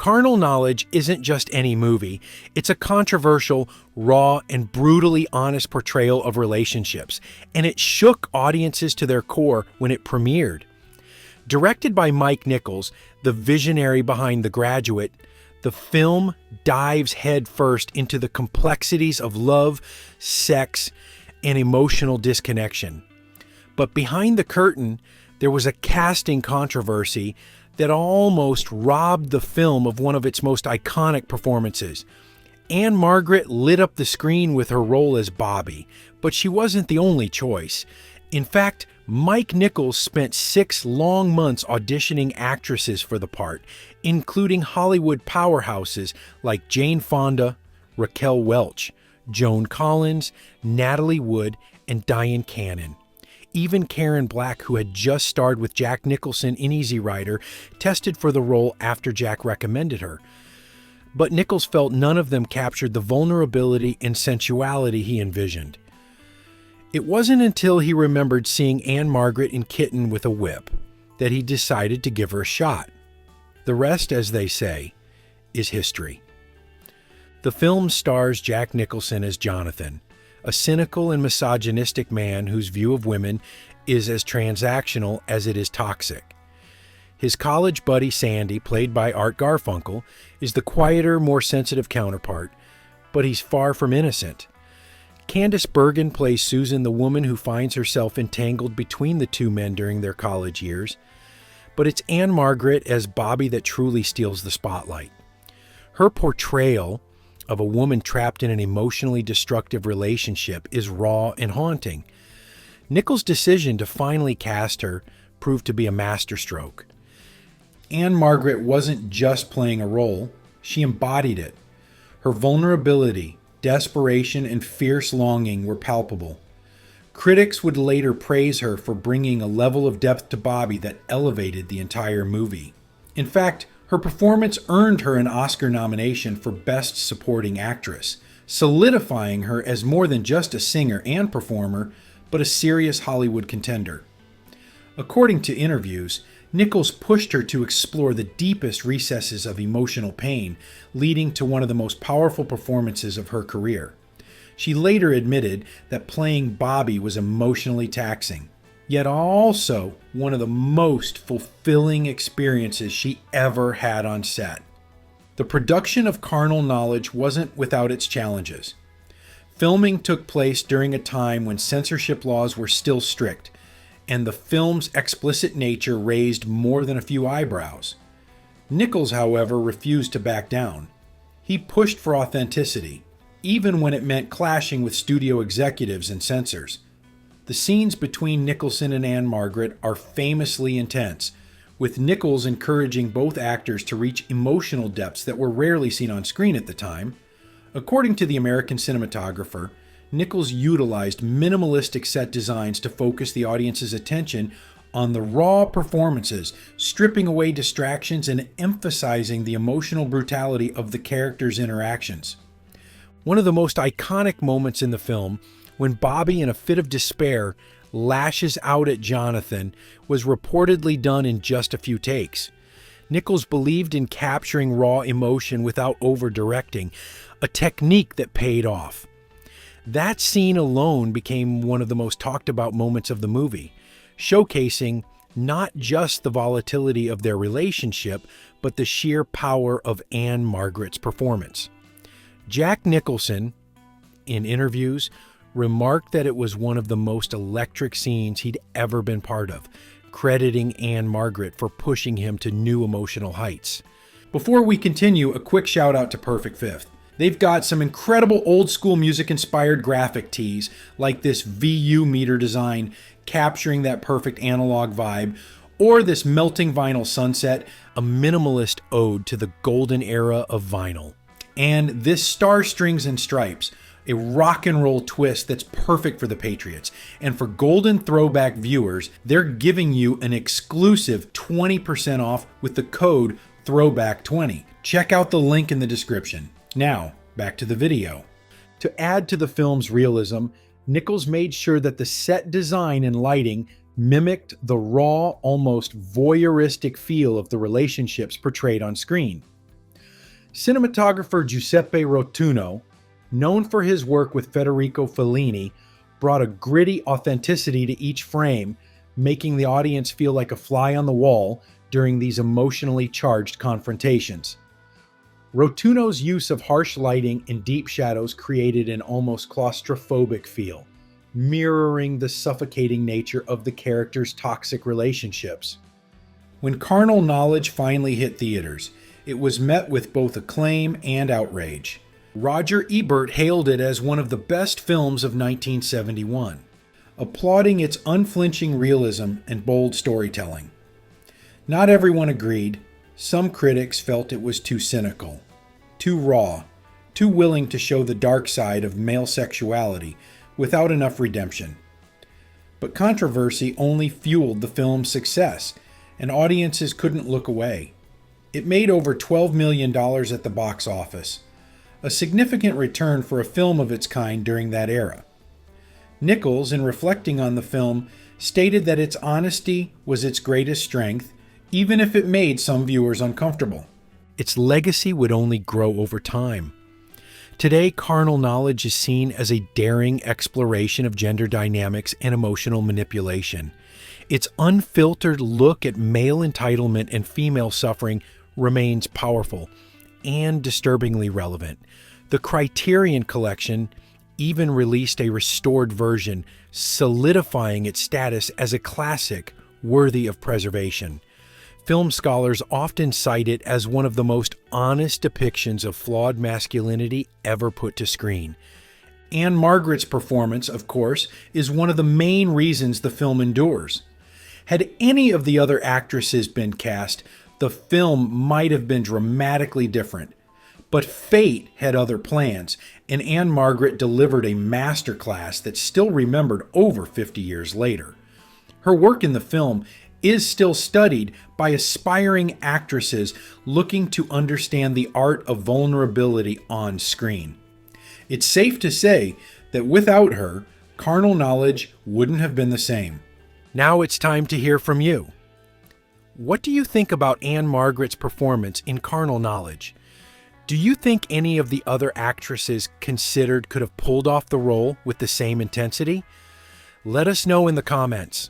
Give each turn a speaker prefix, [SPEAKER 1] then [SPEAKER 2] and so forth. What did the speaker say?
[SPEAKER 1] Carnal Knowledge isn't just any movie. It's a controversial, raw, and brutally honest portrayal of relationships, and it shook audiences to their core when it premiered. Directed by Mike Nichols, the visionary behind The Graduate, the film dives headfirst into the complexities of love, sex, and emotional disconnection. But behind the curtain, there was a casting controversy that almost robbed the film of one of its most iconic performances. Ann-Margret lit up the screen with her role as Bobbie, but she wasn't the only choice. In fact, Mike Nichols spent 6 long months auditioning actresses for the part, including Hollywood powerhouses like Jane Fonda, Raquel Welch, Joan Collins, Natalie Wood, and Dyan Cannon. Even Karen Black, who had just starred with Jack Nicholson in Easy Rider, tested for the role after Jack recommended her. But Nichols felt none of them captured the vulnerability and sensuality he envisioned. It wasn't until he remembered seeing Ann-Margret in Kitten with a Whip that he decided to give her a shot. The rest, as they say, is history. The film stars Jack Nicholson as Jonathan, a cynical and misogynistic man whose view of women is as transactional as it is toxic. His college buddy Sandy, played by Art Garfunkel, is the quieter, more sensitive counterpart, but he's far from innocent. Candice Bergen plays Susan, the woman who finds herself entangled between the two men during their college years, but it's Ann-Margret as Bobbie that truly steals the spotlight. Her portrayal of a woman trapped in an emotionally destructive relationship is raw and haunting. Nichols' decision to finally cast her proved to be a masterstroke. Ann-Margret wasn't just playing a role, she embodied it. Her vulnerability, desperation, and fierce longing were palpable. Critics would later praise her for bringing a level of depth to Bobbie that elevated the entire movie. In fact, her performance earned her an Oscar nomination for Best Supporting Actress, solidifying her as more than just a singer and performer, but a serious Hollywood contender. According to interviews, Nichols pushed her to explore the deepest recesses of emotional pain, leading to one of the most powerful performances of her career. She later admitted that playing Bobbie was emotionally taxing, yet also one of the most fulfilling experiences she ever had on set. The production of Carnal Knowledge wasn't without its challenges. Filming took place during a time when censorship laws were still strict, and the film's explicit nature raised more than a few eyebrows. Nichols, however, refused to back down. He pushed for authenticity, even when it meant clashing with studio executives and censors. The scenes between Nicholson and Ann-Margret are famously intense, with Nichols encouraging both actors to reach emotional depths that were rarely seen on screen at the time. According to the American cinematographer, Nichols utilized minimalistic set designs to focus the audience's attention on the raw performances, stripping away distractions and emphasizing the emotional brutality of the characters' interactions. One of the most iconic moments in the film, when Bobbie, in a fit of despair, lashes out at Jonathan, was reportedly done in just a few takes. Nichols believed in capturing raw emotion without over-directing, a technique that paid off. That scene alone became one of the most talked about moments of the movie, showcasing not just the volatility of their relationship, but the sheer power of Ann-Margret's performance. Jack Nicholson, in interviews, remarked that it was one of the most electric scenes he'd ever been part of, crediting Ann-Margret for pushing him to new emotional heights. Before we continue, a quick shout out to Perfect Fifth. They've got some incredible old school music inspired graphic tees, like this VU meter design capturing that perfect analog vibe, or this melting vinyl sunset, a minimalist ode to the golden era of vinyl. And this Star Strings and Stripes, a rock and roll twist that's perfect for the Patriots. And for Golden Throwback viewers, they're giving you an exclusive 20% off with the code THROWBACK20. Check out the link in the description. Now, back to the video. To add to the film's realism, Nichols made sure that the set design and lighting mimicked the raw, almost voyeuristic feel of the relationships portrayed on screen. Cinematographer Giuseppe Rotuno, known for his work with Federico Fellini, brought a gritty authenticity to each frame, making the audience feel like a fly on the wall during these emotionally charged confrontations. Rotuno's use of harsh lighting and deep shadows created an almost claustrophobic feel, mirroring the suffocating nature of the characters' toxic relationships. When Carnal Knowledge finally hit theaters, it was met with both acclaim and outrage. Roger Ebert hailed it as one of the best films of 1971, applauding its unflinching realism and bold storytelling. Not everyone agreed. Some critics felt it was too cynical, too raw, too willing to show the dark side of male sexuality without enough redemption. But controversy only fueled the film's success, and audiences couldn't look away. It made over $12 million at the box office, a significant return for a film of its kind during that era. Nichols, in reflecting on the film, stated that its honesty was its greatest strength, even if it made some viewers uncomfortable. Its legacy would only grow over time. Today, Carnal Knowledge is seen as a daring exploration of gender dynamics and emotional manipulation. Its unfiltered look at male entitlement and female suffering remains powerful and disturbingly relevant. The Criterion Collection even released a restored version, solidifying its status as a classic worthy of preservation. Film scholars often cite it as one of the most honest depictions of flawed masculinity ever put to screen. Ann-Margret's performance, of course, is one of the main reasons the film endures. Had any of the other actresses been cast, the film might have been dramatically different. But fate had other plans, and Ann-Margret delivered a masterclass that's still remembered over 50 years later. Her work in the film is still studied by aspiring actresses looking to understand the art of vulnerability on screen. It's safe to say that without her, Carnal Knowledge wouldn't have been the same. Now it's time to hear from you. What do you think about Ann-Margret's performance in Carnal Knowledge? Do you think any of the other actresses considered could have pulled off the role with the same intensity? Let us know in the comments.